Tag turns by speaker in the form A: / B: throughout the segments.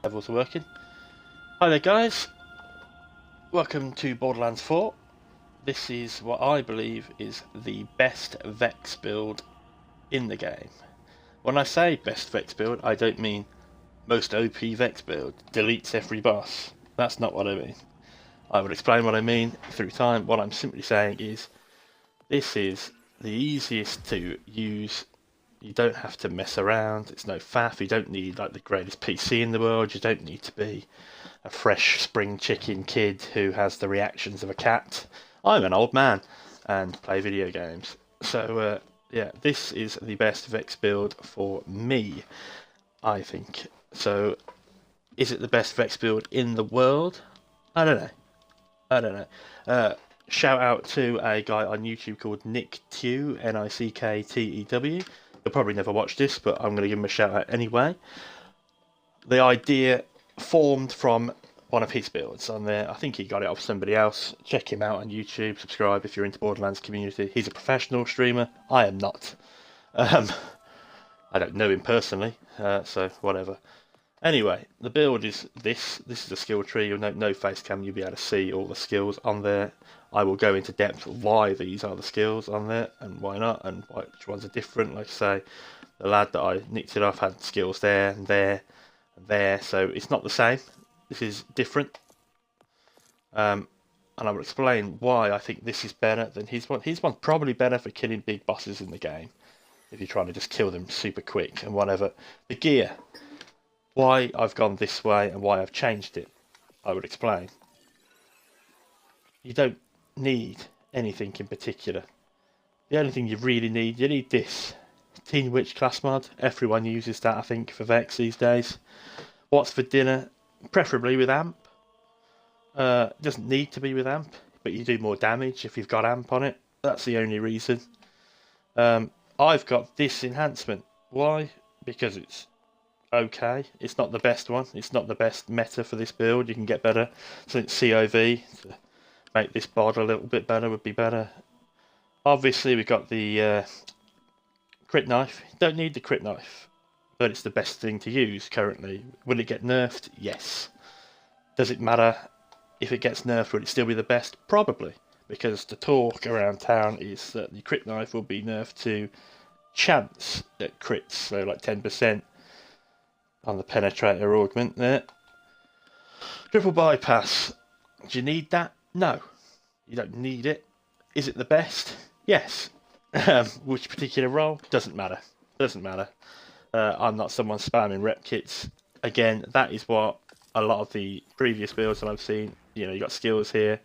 A: Levels are working. Hi there guys, welcome to Borderlands 4. This is what I believe is the best Vex build in the game. When I say best Vex build, I don't mean most OP Vex build, deletes every boss. That's not what I mean. I will explain what I mean through time. What I'm simply saying is, this is the easiest to use. You don't have to mess around, it's no faff, you don't need like the greatest PC in the world, you don't need to be a fresh spring chicken kid who has the reactions of a cat. I'm an old man and play video games. So yeah, this is the best Vex build for me, I think. So is it the best Vex build in the world? I don't know. Shout out to a guy on YouTube called Nick Tew, Nicktew. You'll probably never watch this, but I'm going to give him a shout out anyway. The idea formed from one of his builds on there. I think he got it off somebody else. Check him out on YouTube. Subscribe if you're into Borderlands community. He's a professional streamer. I am not. I don't know him personally, so whatever. Anyway, the build is this. This is a skill tree. You'll no face cam. You'll be able to see all the skills on there. I will go into depth why these are the skills on there and why not, and which ones are different. Like I say, the lad that I nicked it off had skills there and there and there, so it's not the same. This is different. And I will explain why I think this is better than his one. His one's probably better for killing big bosses in the game, if you're trying to just kill them super quick and whatever. The gear. Why I've gone this way and why I've changed it, I would explain. You don't need anything in particular. The only thing you really need, you need this. Teen Witch class mod. Everyone uses that, I think, for Vex these days. What's for dinner? Preferably with amp. It doesn't need to be with amp, but you do more damage if you've got amp on it. That's the only reason. I've got this enhancement. Why? Because it's okay. It's not the best one. It's not the best meta for this build. You can get better. So it's COV to make this bod a little bit better would be better. Obviously we've got the crit knife. Don't need the crit knife, but it's the best thing to use currently. Will it get nerfed? Yes. Does it matter if it gets nerfed? Will it still be the best? Probably, because the talk around town is that the crit knife will be nerfed to chance at crits, so like 10%. On the penetrator augment there. Triple bypass. Do you need that? No. You don't need it. Is it the best? Yes. Which particular role? Doesn't matter. Doesn't matter. I'm not someone spamming rep kits. Again, that is what a lot of the previous builds that I've seen. You know, you got skills here.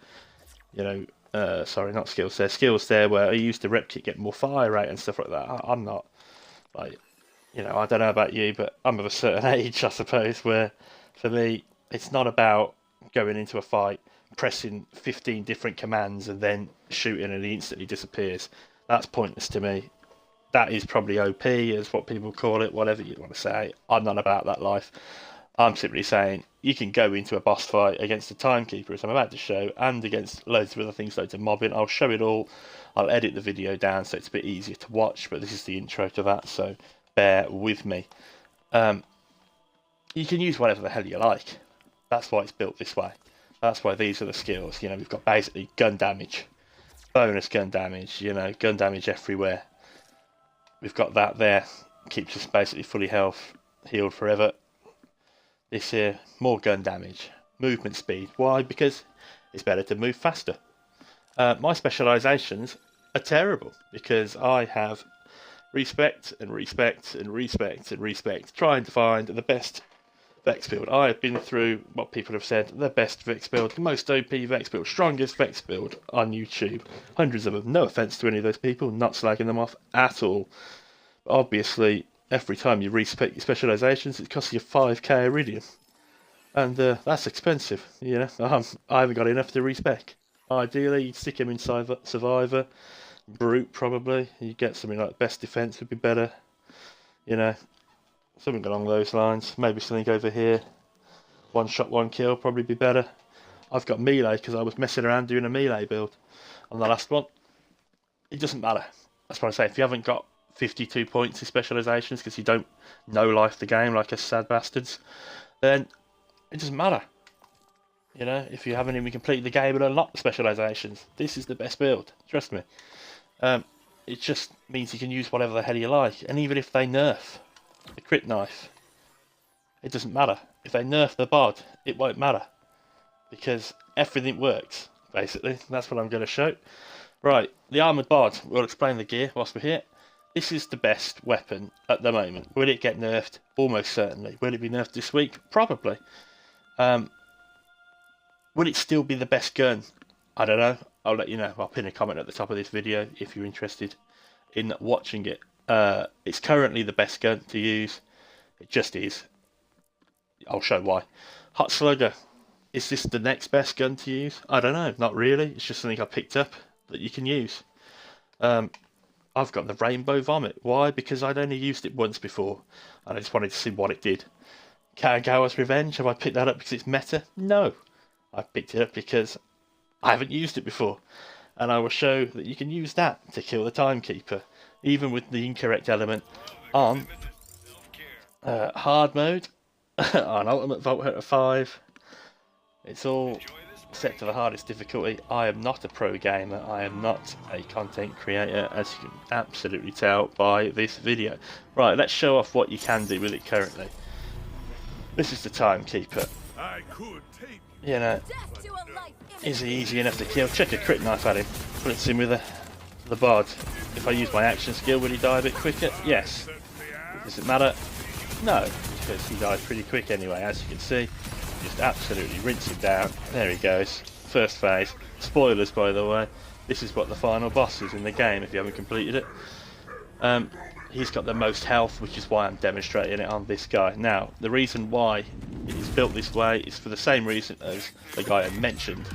A: You know, sorry, not skills there. Skills there where I used the rep kit, get more fire rate and stuff like that. I'm not like. You know, I don't know about you, but I'm of a certain age, I suppose, where for me, it's not about going into a fight, pressing 15 different commands and then shooting and he instantly disappears. That's pointless to me. That is probably OP, is what people call it, whatever you want to say. I'm not about that life. I'm simply saying you can go into a boss fight against the timekeeper, as I'm about to show, and against loads of other things like mobbing. I'll show it all. I'll edit the video down so it's a bit easier to watch, but this is the intro to that, so bear with me. You can use whatever the hell you like. That's why it's built this way. That's why these are the skills. You know, we've got basically gun damage, bonus gun damage, you know, gun damage everywhere. We've got that there. Keeps us basically fully healed forever. This here, more gun damage. Movement speed. Why? Because it's better to move faster. My specialisations are terrible because I have respect and respect and respect and respect, trying to find the best Vex build. I have been through what people have said, the best Vex build, the most OP Vex build, strongest Vex build on YouTube. Hundreds of them. No offence to any of those people, not slagging them off at all. But obviously, every time you respec your specialisations, it costs you 5k Iridium. And that's expensive, you know. I haven't got enough to respec. Ideally, you'd stick him in Survivor. Brute probably. You get something like best defense would be better. You know, something along those lines. Maybe something over here. One shot, one kill probably be better. I've got melee because I was messing around doing a melee build on the last one. It doesn't matter. That's what I say. If you haven't got 52 points in specialisations because you don't know life the game like us sad bastards, then It doesn't matter. You know, if you haven't even completed the game and unlocked the specializations, this is the best build. Trust me. It just means you can use whatever the hell you like, and even if they nerf the crit knife, it doesn't matter. If they nerf the bod, it won't matter because everything works. Basically, that's what I'm going to show. Right, the armoured bod. We'll explain the gear whilst we're here. This is the best weapon at the moment. Will it get nerfed? Almost certainly. Will it be nerfed this week? Probably. Will it still be the best gun? I don't know. I'll let you know. I'll pin a comment at the top of this video if you're interested in watching it. It's currently the best gun to use. It just is. I'll show why. Hot Slugger. Is this the next best gun to use? I don't know. Not really. It's just something I picked up that you can use. I've got the Rainbow Vomit. Why? Because I'd only used it once before, and I just wanted to see what it did. Katagawa's Revenge. Have I picked that up because it's meta? No. I picked it up because I haven't used it before, and I will show that you can use that to kill the Timekeeper, even with the incorrect element on hard mode, on Ultimate Vault Hunter 5. It's all set to the hardest difficulty. I am not a pro gamer, I am not a content creator, as you can absolutely tell by this video. Right, let's show off what you can do with it currently. This is the Timekeeper. You know, is he easy enough to kill? Check a crit knife at him, puts him with the bod. If I use my action skill, will he die a bit quicker? Yes. Does it matter? No, because he dies pretty quick anyway, as you can see. Just absolutely rinse him down. There he goes. First phase. Spoilers, by the way. This is what the final boss is in the game, if you haven't completed it. He's got the most health, which is why I'm demonstrating it on this guy. Now, the reason why it is built this way is for the same reason as the guy I mentioned.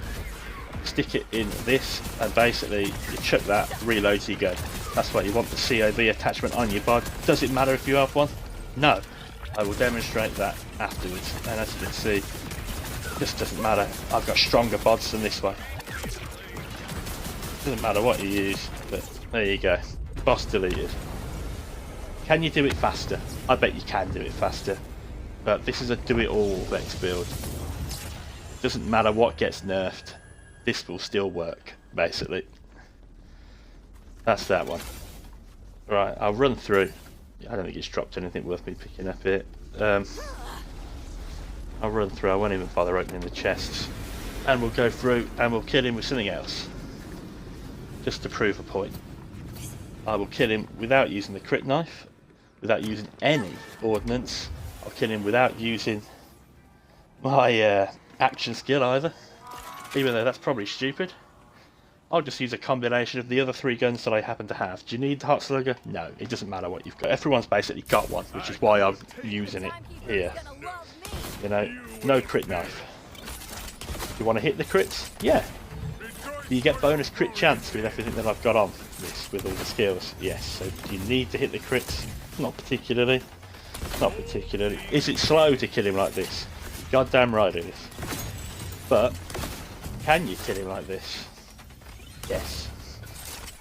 A: Stick it in this, and basically you chuck that, reloads your gun. That's why you want the COV attachment on your bod. Does it matter if you have one? No. I will demonstrate that afterwards, and as you can see, it just doesn't matter. I've got stronger bods than this one. Doesn't matter what you use, but there you go. Boss deleted. Can you do it faster? I bet you can do it faster, but this is a do-it-all Vex build. Doesn't matter what gets nerfed, this will still work, basically. That's that one. Right, I'll run through. I don't think it's dropped anything worth me picking up here. I'll run through, I won't even bother opening the chests. And we'll go through and we'll kill him with something else. Just to prove a point. I will kill him without using the crit knife, without using any ordnance. I'll kill him without using my action skill either, even though that's probably stupid. I'll just use a combination of the other 3 guns that I happen to have. Do you need the Hot Slugger? No, it doesn't matter what you've got. Everyone's basically got one, which is why I'm using it here. You know, no crit knife. You want to hit the crits? Yeah. Do you get bonus crit chance with everything that I've got on this, with all the skills? Yes. So do you need to hit the crits? Not particularly. Not particularly. Is it slow to kill him like this? Goddamn right it is. But, can you kill him like this? Yes.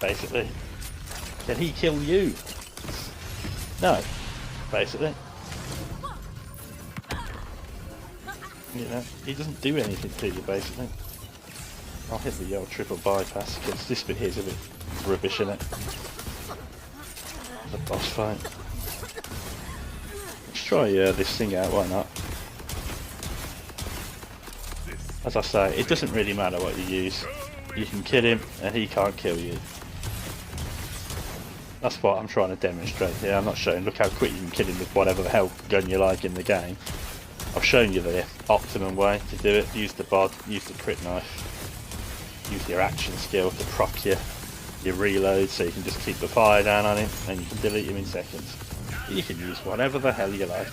A: Basically. Can he kill you? No. Basically. You know, he doesn't do anything to you, basically. I'll hit the old triple bypass, because this bit here is a bit rubbish, isn't it? The boss fight. Let's try this thing out, why not? As I say, it doesn't really matter what you use. You can kill him, and he can't kill you. That's what I'm trying to demonstrate here. I'm not showing, look how quick you can kill him with whatever the hell gun you like in the game. I've shown you the optimum way to do it. Use the bod, use the crit knife, use your action skill to proc your reload so you can just keep the fire down on him and you can delete him in seconds. You can use whatever the hell you like.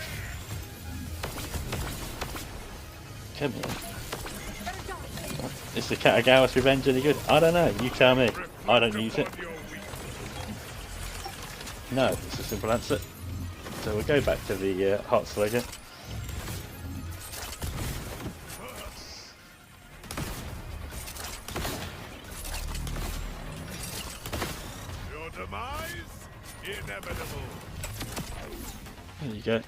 A: Come here. Is the Katagawa's Revenge any good? I don't know, you tell me. I don't use it. No, it's a simple answer. So we'll go back to the Hot Slugger. There you go.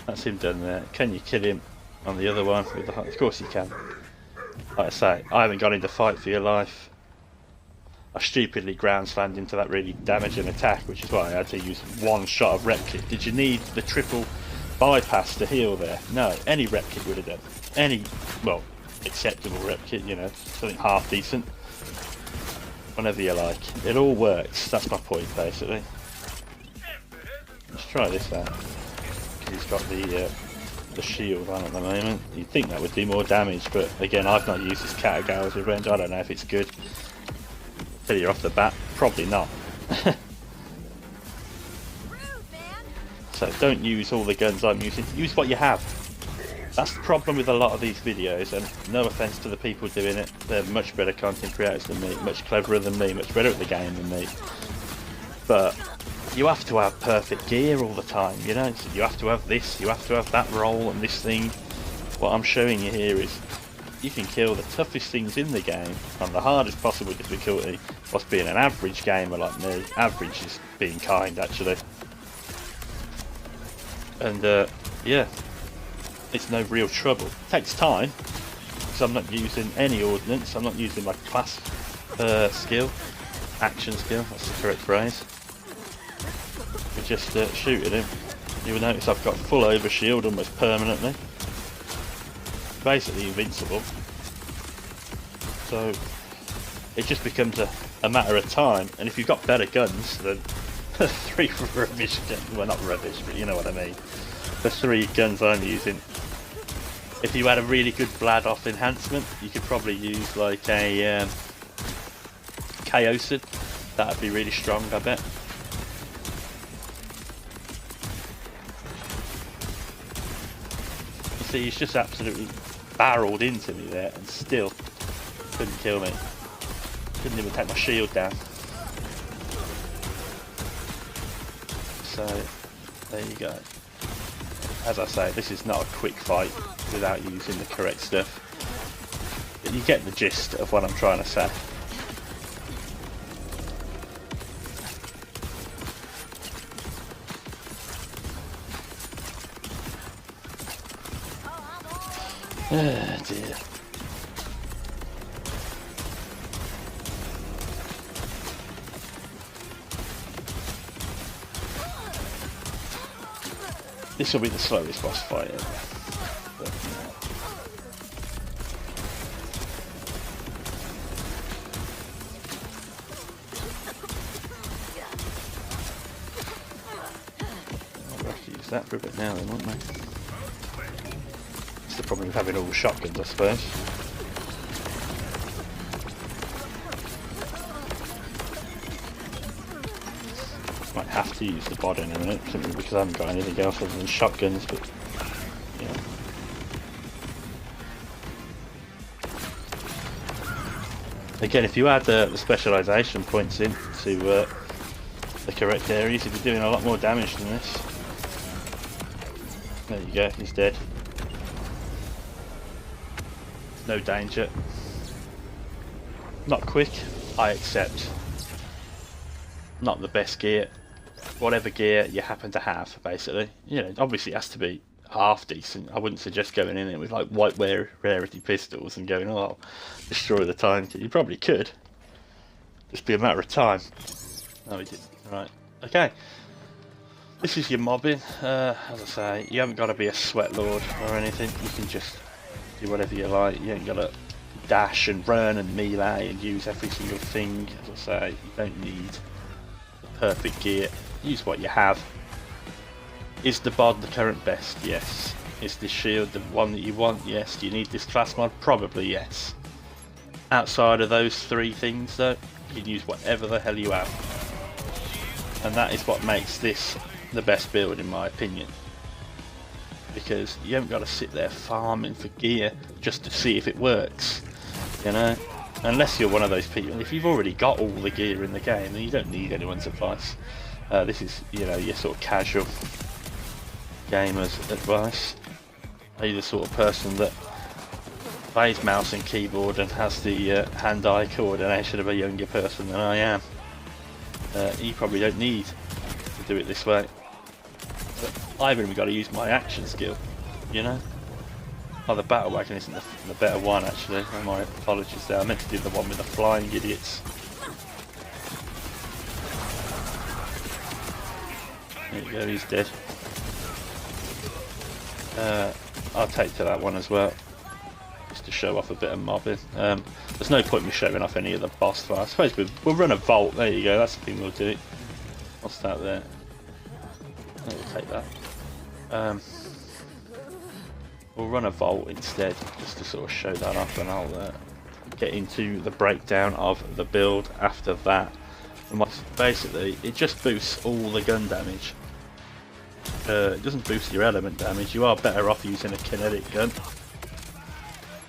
A: That's him done there. Can you kill him? on the other one. With the, of course you can. Like I say, I haven't got into Fight for Your Life. I stupidly ground slammed into that really damaging attack, which is why I had to use one shot of rep kit. Did you need the triple bypass to heal there? No, any rep kit would have done. Any, well, acceptable rep kit, you know, something half decent. Whenever you like. It all works, that's my point basically. Let's try this out. Because he's got the shield on at the moment. You'd think that would do more damage, but again, I've not used this Katagawa's Revenge. I don't know if it's good. Tell you off the bat, probably not. So don't use all the guns I'm using. Use what you have. That's the problem with a lot of these videos, and no offence to the people doing it. They're much better content creators than me, much cleverer than me, much better at the game than me. But you have to have perfect gear all the time, you know? So you have to have this, you have to have that roll and this thing. What I'm showing you here is you can kill the toughest things in the game on the hardest possible difficulty whilst being an average gamer like me. Average is being kind, actually. And yeah, it's no real trouble. It takes time, because I'm not using any ordnance, I'm not using my class skill, action skill, that's the correct phrase. We just shoot at him. You'll notice I've got full overshield almost permanently. Basically invincible. So it just becomes a matter of time, and if you've got better guns than the 3 rubbish guns, well not rubbish, but you know what I mean, the 3 guns I'm using, if you had a really good blad off enhancement, you could probably use like a Chaosid. That'd be really strong, I bet. You see, he's just absolutely barreled into me there and still couldn't kill me. Couldn't even take my shield down. So there you go. As I say, this is not a quick fight without using the correct stuff. But you get the gist of what I'm trying to say. Oh dear. This will be the slowest boss fight ever. But, I'll have to use that for a bit now then, won't I? It's the problem with having all the shotguns, I suppose. Might have to use the bod in a minute, simply because I haven't got anything else other than shotguns, but yeah. Again, if you add the specialisation points into the correct areas, you'd be doing a lot more damage than this. There you go, he's dead. No danger. Not quick, I accept. Not the best gear. Whatever gear you happen to have, basically. You know, obviously it has to be half decent. I wouldn't suggest going in it with like white rarity pistols and going, oh, I'll destroy the time. You probably could. Just be a matter of time. Oh, we did. Right. Okay. This is your mobbing. As I say, you haven't got to be a sweat lord or anything. You can just do whatever you like. You ain't got to dash and run and melee and use every single thing. As I say, you don't need the perfect gear. Use what you have. Is the bod the current best? Yes. Is the shield the one that you want? Yes. Do you need this class mod? Probably yes. Outside of those 3 things though, you can use whatever the hell you have. And that is what makes this the best build in my opinion. Because you haven't got to sit there farming for gear just to see if it works. You know? Unless you're one of those people. If you've already got all the gear in the game, then you don't need anyone's advice. This is, you know, your sort of casual gamer's advice. Are you the sort of person that plays mouse and keyboard and has the hand-eye coordination of a younger person than I am? You probably don't need to do it this way. But I've even got to use my action skill, you know? Oh, the battle wagon isn't the better one, actually. Oh, my apologies there. I meant to do the one with the flying idiots. There you go, he's dead. I'll take to that one as well, just to show off a bit of mobbing. There's no point in me showing off any of the boss fights. I suppose we'll run a vault. There you go, that's the thing we'll do. What's that there? We'll take that. We'll run a vault instead, just to sort of show that off, and I'll get into the breakdown of the build after that. And basically, it just boosts all the gun damage. It doesn't boost your element damage. You are better off using a kinetic gun,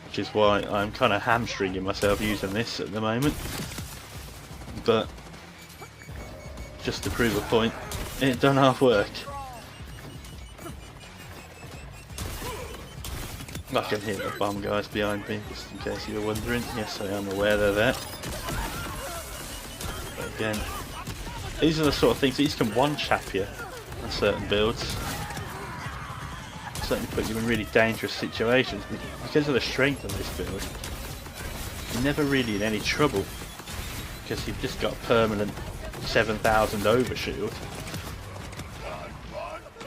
A: which is why I'm kind of hamstringing myself using this at the moment. But just to prove a point, it done half work. I can hear the bomb guys behind me, just in case you were wondering. Yes, I am aware they're there. But again, these are the sort of things, these can one-chap you on certain builds. Certainly put you in really dangerous situations. Because of the strength of this build, you're never really in any trouble, because you've just got permanent 7,000 overshield.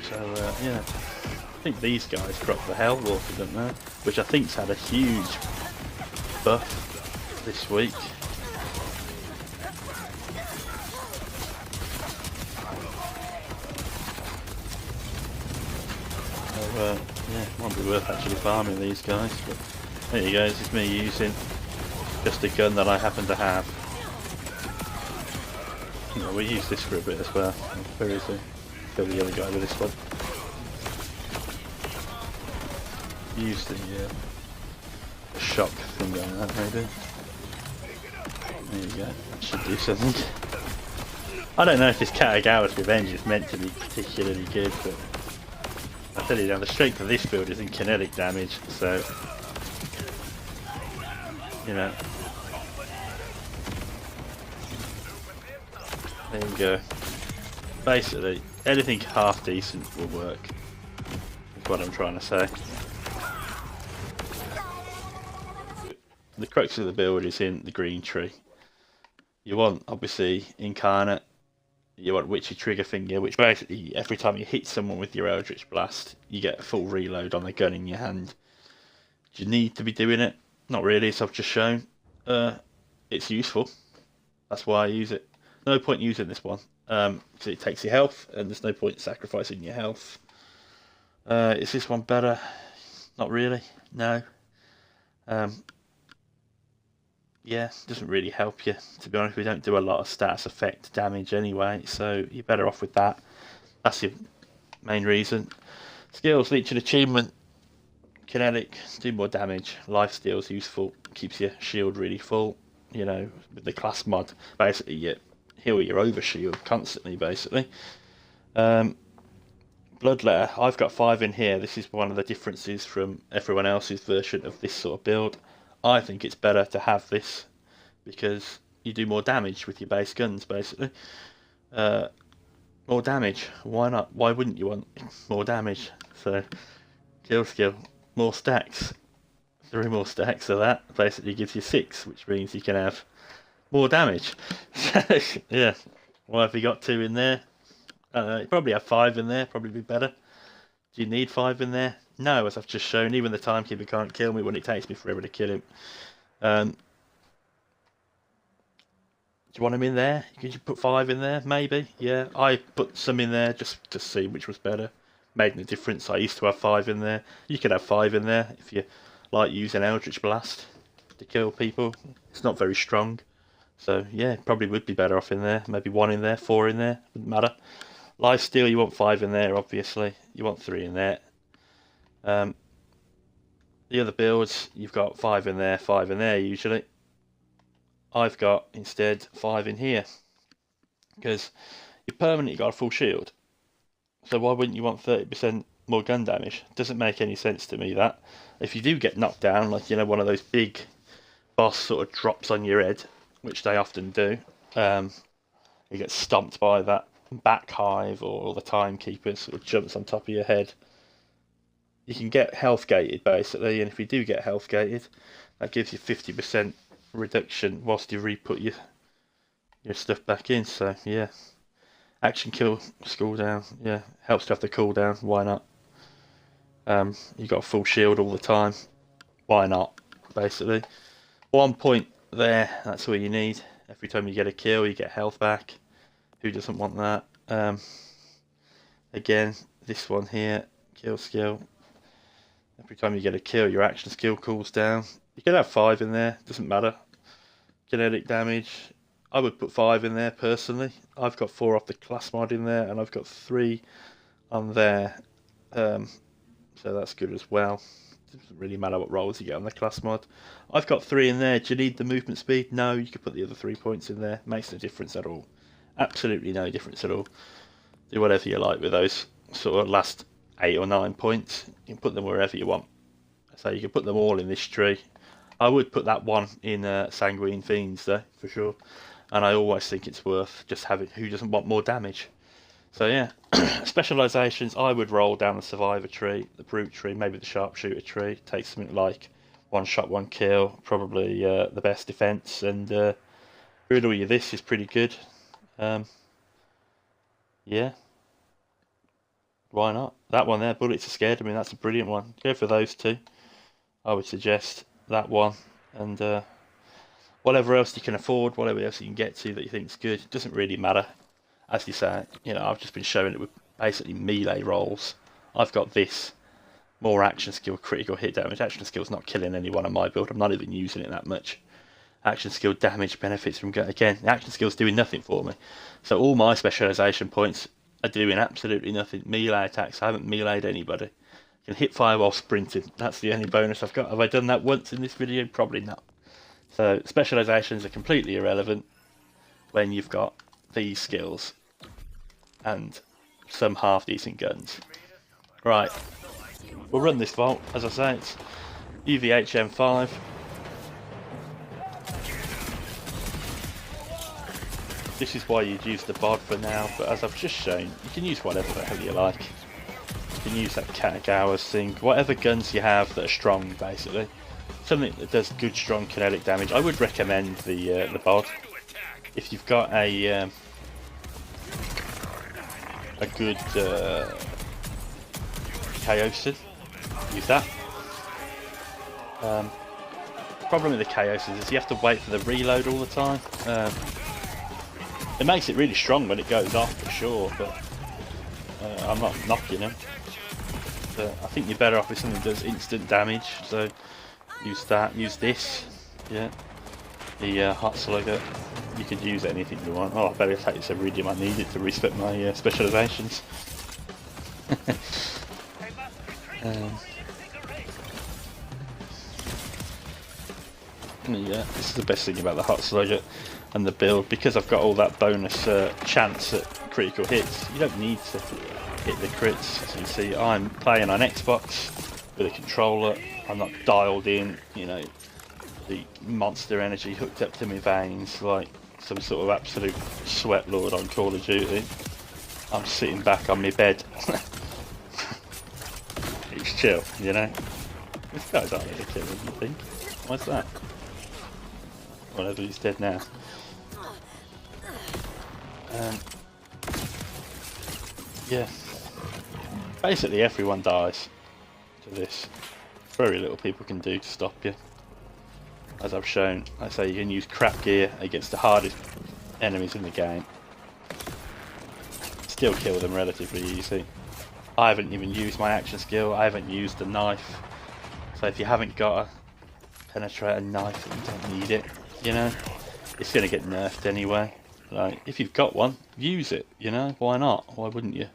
A: So yeah, I think these guys dropped the Hellwalker, don't they? Which I think's had a huge buff this week. So yeah, might be worth actually farming these guys. But there you go, this is me using just a gun that I happen to have. You know, we'll use this for a bit as well. Very easy. Kill the other guy with this one. Use the shock thing on that, maybe. There you go. That should do something. I don't know if this Katagawa's Revenge is meant to be particularly good, but I tell you now, the strength of this build is in kinetic damage, so you know. There you go. Basically, anything half decent will work. That's what I'm trying to say. The crux of the build is in the green tree. You want, obviously, Incarnate. You want Witchy Trigger Finger, which basically, every time you hit someone with your Eldritch Blast, you get a full reload on the gun in your hand. Do you need to be doing it? Not really, as I've just shown. It's useful. That's why I use it. No point using this one. So it takes your health, and there's no point sacrificing your health. Is this one better? Not really. No. Yeah, doesn't really help you. To be honest, we don't do a lot of status effect damage anyway, so you're better off with that. That's your main reason. Skills, Leech and Achievement. Kinetic, do more damage. Lifesteal's useful, keeps your shield really full. You know, with the class mod, basically you heal your overshield constantly, basically. Bloodletter, I've got 5 in here. This is one of the differences from everyone else's version of this sort of build. I think it's better to have this because you do more damage with your base guns, basically. More damage, why not? Why wouldn't you want more damage? So, kill skill, more stacks. 3 more stacks of that basically gives you 6, which means you can have more damage. So, yeah, why have you got 2 in there? I don't know, you probably have 5 in there, probably be better. Do you need 5 in there? No, as I've just shown, even the timekeeper can't kill me when it takes me forever to kill him. Do you want him in there? Could you put 5 in there? Maybe, yeah. I put some in there just to see which was better. Made no difference. I used to have 5 in there. You could have 5 in there if you like using Eldritch Blast to kill people. It's not very strong. So, yeah, probably would be better off in there. Maybe 1 in there, 4 in there. Wouldn't matter. Lifesteal, you want 5 in there, obviously. You want 3 in there. The other builds, you've got 5 in there, 5 in there usually. I've got instead 5 in here because you permanently got a full shield. So why wouldn't you want 30% more gun damage? Doesn't make any sense to me that. If you do get knocked down, like you know one of those big boss sort of drops on your head, which they often do, you get stomped by that back hive or the timekeeper sort of jumps on top of your head. you can get health gated basically, and if you do get health gated, that gives you 50% reduction whilst you re-put your stuff back in. So yeah, action kill cooldown, yeah, helps to have the cooldown. Why not? You got a full shield all the time. Why not? Basically, 1 point there. That's all you need. Every time you get a kill, you get health back. Who doesn't want that? Again, this one here, kill skill. Every time you get a kill, your action skill cools down. You can have 5 in there, doesn't matter. Kinetic damage, I would put 5 in there personally. I've got 4 off the class mod in there, and I've got 3 on there. So that's good as well. It doesn't really matter what rolls you get on the class mod. I've got 3 in there. Do you need the movement speed? No, you could put the other 3 points in there. Makes no difference at all. Absolutely no difference at all. Do whatever you like with those sort of last 8 or 9 points. You can put them wherever you want. So you can put them all in this tree. I would put that one in Sanguine Fiends though, for sure. And I always think it's worth just having, who doesn't want more damage? So yeah, specialisations, I would roll down the Survivor tree, the Brute tree, maybe the Sharpshooter tree. Take something like 1 shot, 1 kill, probably the best defence, and really this is pretty good. Yeah, why not? That one there, Bullets Are Scared, I mean that's a brilliant one. Go for those 2. I would suggest that one, and whatever else you can afford, whatever else you can get to that you think is good. It doesn't really matter. As you say, you know, I've just been showing it with basically melee rolls. I've got this, more action skill, critical hit damage. Action skill's not killing anyone on my build. I'm not even using it that much. Action skill damage benefits from, again, the action skill's doing nothing for me. So all my specialisation points are doing absolutely nothing. Melee attacks, I haven't meleeed anybody. I can hit fire while sprinting. That's the only bonus I've got. Have I done that once in this video? Probably not. So specialisations are completely irrelevant when you've got these skills and some half decent guns. Right, we'll run this vault. As I say, it's UVHM5. This is why you'd use the bod for now, but as I've just shown, you can use whatever the hell you like. You can use that Katagawa's thing, whatever guns you have that are strong, basically. Something that does good, strong kinetic damage. I would recommend the bod. If you've got a good Chaosin, use that. Problem with the Chaosin is you have to wait for the reload all the time. It makes it really strong when it goes off, for sure, but I'm not knocking them. But I think you're better off with something that does instant damage, so use that, use this, yeah. The Hot Slugger, you could use anything you want. Oh, I better take this Iridium, I need it to respect my specialisations. Yeah, this is the best thing about the Hot Slugger and the build, because I've got all that bonus chance at critical hits. You don't need to hit the crits. As you can see, I'm playing on Xbox with a controller. I'm not dialed in, you know, the monster energy hooked up to my veins like some sort of absolute sweat lord on Call of Duty. I'm sitting back on my bed. It's chill, you know. This guy's not really killing, you think? What's that? Whatever, he's dead now. Yeah. Basically everyone dies to this. Very little people can do to stop you. As I've shown, I say you can use crap gear against the hardest enemies in the game. Still kill them relatively easy. I haven't even used my action skill, I haven't used the knife. So if you haven't got a penetrator knife, you don't need it, you know. It's going to get nerfed anyway. Like, if you've got one, use it, you know, why not? Why wouldn't you?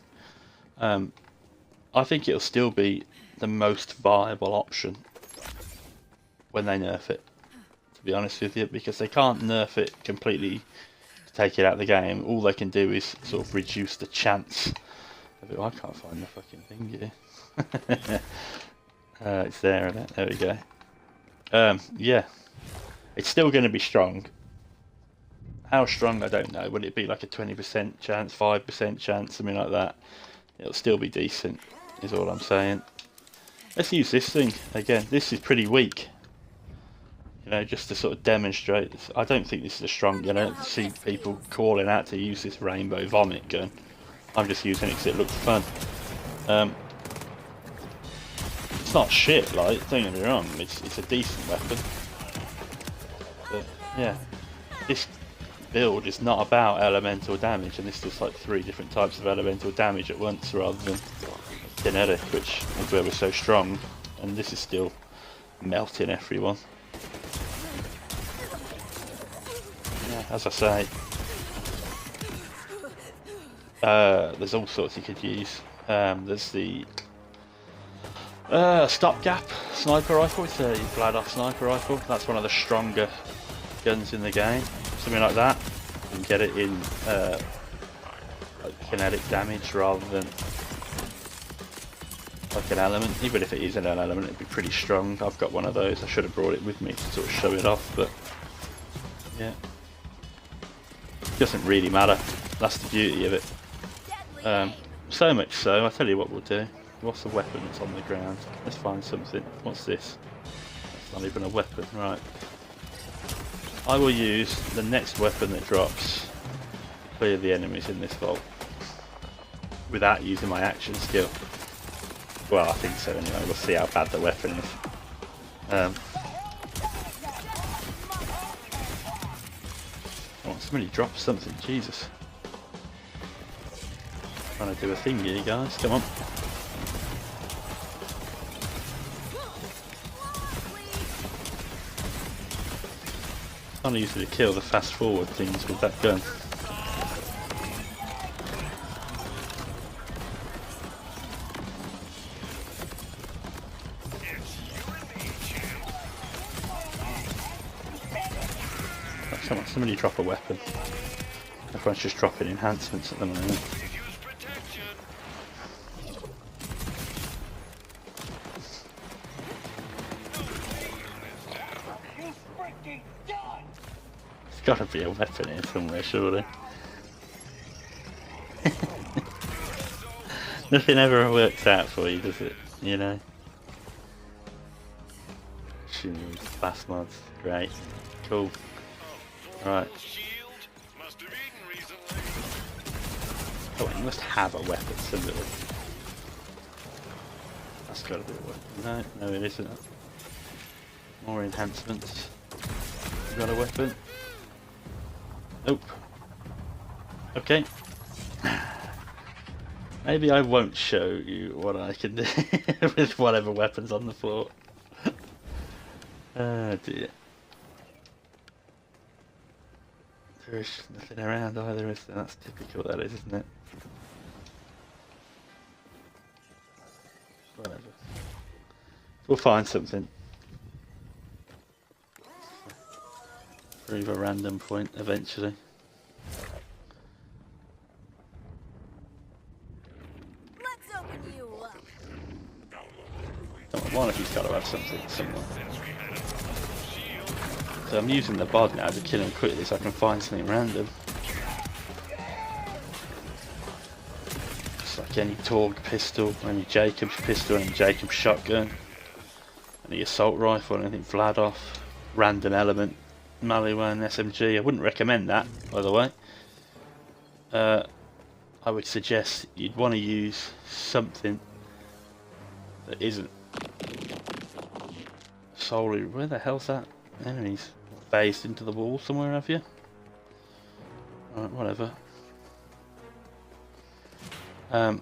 A: I think it'll still be the most viable option when they nerf it, to be honest with you, because they can't nerf it completely to take it out of the game. All they can do is sort of reduce the chance of it. I can't find the fucking thing here. It's there, isn't it? There we go. Yeah, it's still going to be strong. How strong, I don't know. Will it be like a 20% chance, 5% chance, something like that? It'll still be decent, is all I'm saying. Let's use this thing again. This is pretty weak. You know, just to sort of demonstrate this. I don't think this is a strong gun. I don't see people calling out to use this rainbow vomit gun. I'm just using it because it looks fun. It's not shit, like, don't get me wrong, it's a decent weapon. But, yeah, this build is not about elemental damage, and this does like 3 different types of elemental damage at once rather than kinetic, which is where we're so strong, and this is still melting everyone. Yeah, as I say, there's all sorts you could use. There's the stopgap sniper rifle. It's a GLaDOS sniper rifle. That's one of the stronger guns in the game. Something like that. You can get it in like kinetic damage rather than like an element. Even if it isn't an element, it'd be pretty strong. I've got one of those. I should have brought it with me to sort of show it off, but yeah, it doesn't really matter. That's the beauty of it. So much so, I'll tell you what we'll do. What's the weapon that's on the ground? Let's find something. What's this? That's not even a weapon, right. I will use the next weapon that drops to clear the enemies in this vault without using my action skill. Well, I think so anyway. We'll see how bad the weapon is. Oh, somebody dropped something, Jesus. Trying to do a thing here, guys. Come on. I can't easily kill the fast forward things with that gun. Oh, come on, somebody drop a weapon. Everyone's just dropping enhancements at the moment. There's gotta be a weapon here somewhere, surely. Nothing ever works out for you, does it? You know? Shooting fast mods. Great. Cool. Right. Oh, you must have a weapon somewhere. That's gotta be a weapon. No, it isn't. More enhancements. You got a weapon? Nope. Okay. Maybe I won't show you what I can do with whatever weapons on the floor. Oh dear. There is nothing around either, is there? That's typical, that is, isn't it? Whatever. We'll find something. Prove a random point eventually.
B: Let's open you up.
A: Come on, one of you's got to have something somewhere. So I'm using the bod now to kill him quickly so I can find something random. Just like any Torg pistol, any Jacob's pistol, any Jacob's shotgun, any assault rifle, anything GLaDOS, random element. Maliwan SMG. I wouldn't recommend that, by the way. I would suggest you'd want to use something that isn't solely... Where the hell's that? Enemies phased into the wall somewhere, have you? Alright, whatever. Oh!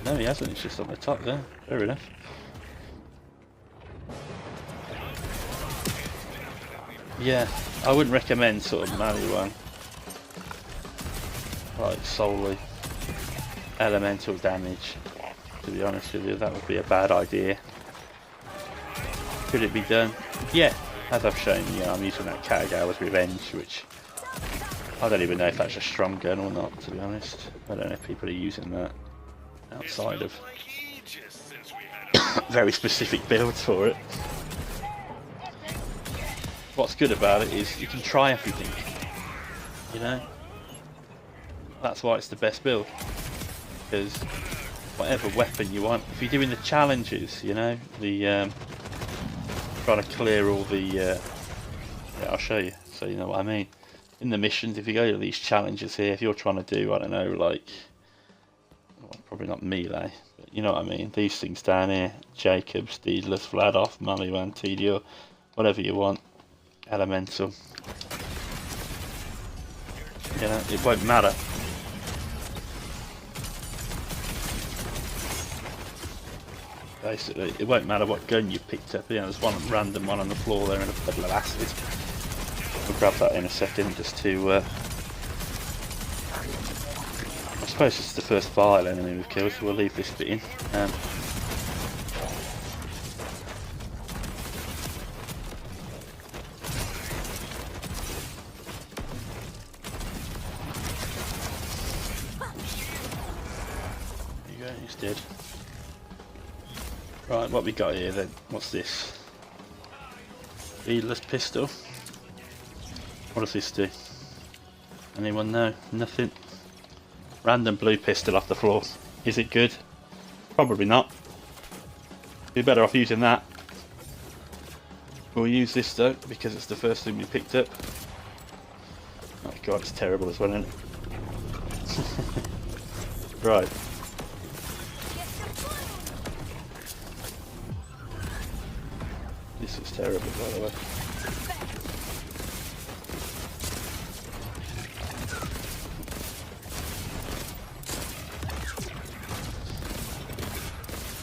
A: No, he hasn't. It's just on the top there. Fair enough. Yeah, I wouldn't recommend sort of Maliwan. Like solely elemental damage, to be honest with you. That would be a bad idea. Could it be done? Yeah, as I've shown you, I'm using that Katagawa's Revenge, which I don't even know if that's a strong gun or not, to be honest. I don't know if people are using that outside of very specific builds for it. What's good about it is you can try everything, you know? That's why it's the best build, because whatever weapon you want. If you're doing the challenges, you know, the trying to clear all the yeah, I'll show you so you know what I mean. In the missions, if you go to these challenges here, if you're trying to do, I don't know, like, well, probably not melee, but you know what I mean, these things down here, Jacobs, Deedless, Vladoff, Maliwan, TDO, whatever you want, Elemental, you know, it won't matter. Basically, it won't matter what gun you picked up. You know, there's one random one on the floor there in a puddle of acid. We'll grab that in a second just to... I suppose it's the first vile enemy we've killed, so we'll leave this bit in. There you go, he's dead. Right, what we got here then? What's this? Beadless pistol. What does this do? Anyone know? Nothing. Random blue pistol off the floor. Is it good? Probably not. Be better off using that. We'll use this though, because it's the first thing we picked up. Oh god, it's terrible as well, isn't it? Right. This is terrible, by the way.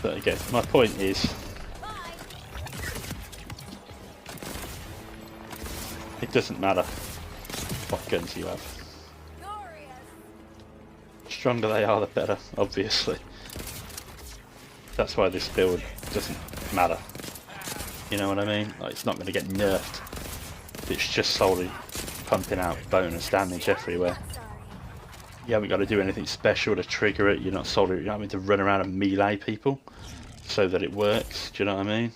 A: But again, my point is, it doesn't matter what guns you have. The stronger they are, the better, obviously. That's why this build doesn't matter. You know what I mean? Like, it's not going to get nerfed. It's just solely pumping out bonus damage everywhere. You haven't got to do anything special to trigger it. You're not solely, you're not having to run around and melee people so that it works. Do you know what I mean?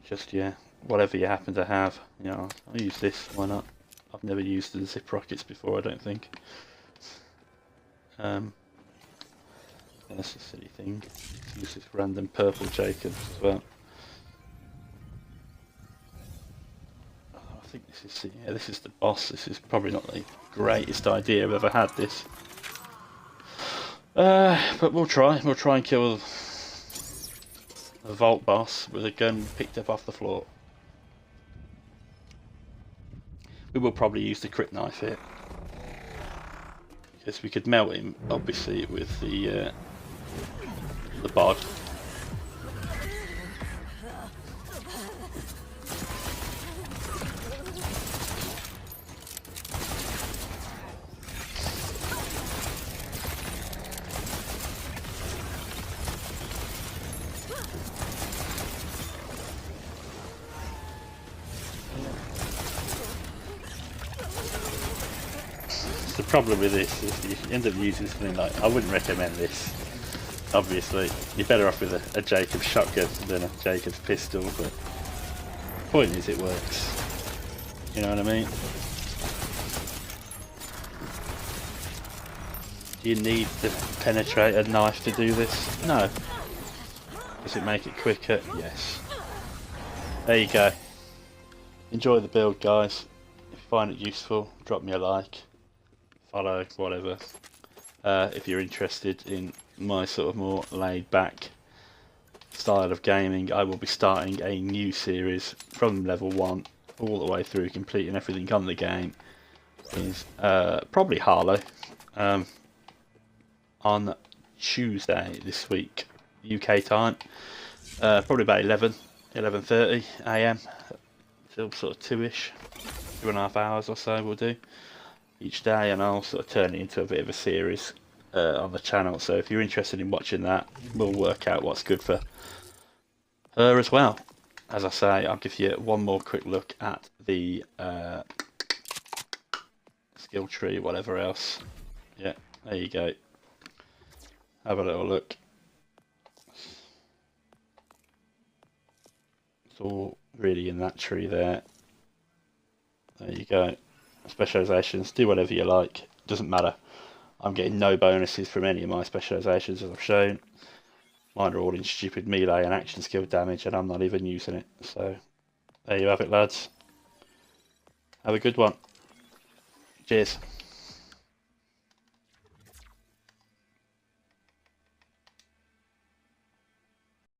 A: Just, yeah, whatever you happen to have. You know, I'll use this. Why not? I've never used the zip rockets before, I don't think. That's a silly thing. Use this random purple Jacobs as well. Oh, I think this is, yeah, this is the boss. This is probably not the greatest idea I've ever had, this. But we'll try. We'll try and kill the Vault boss with a gun picked up off the floor. We will probably use the crit knife here, because we could melt him, obviously, with the bod. The problem with this is you end up using something like, I wouldn't recommend this. Obviously, you're better off with a Jacobs shotgun than a Jacobs pistol, but the point is it works. You know what I mean? Do you need to penetrate a knife to do this? No. Does it make it quicker? Yes. There you go. Enjoy the build, guys. If you find it useful, drop me a like, follow, whatever. If you're interested in my sort of more laid back style of gaming, I will be starting a new series from level 1 all the way through, completing everything on the game. Is probably Harlow on Tuesday this week, UK time, probably about 11:30 AM till sort of 2ish, 2.5 hours or so we'll do each day, and I'll sort of turn it into a bit of a series on the channel. So if you're interested in watching that, we'll work out what's good for her as well. As I say, I'll give you one more quick look at the skill tree, whatever else. Yeah, there you go. Have a little look. It's all really in that tree there. There you go. Specializations, do whatever you like, doesn't matter. I'm getting no bonuses from any of my specialisations as I've shown. Mine are all in stupid melee and action skill damage, and I'm not even using it. So there you have it, lads. Have a good one. Cheers.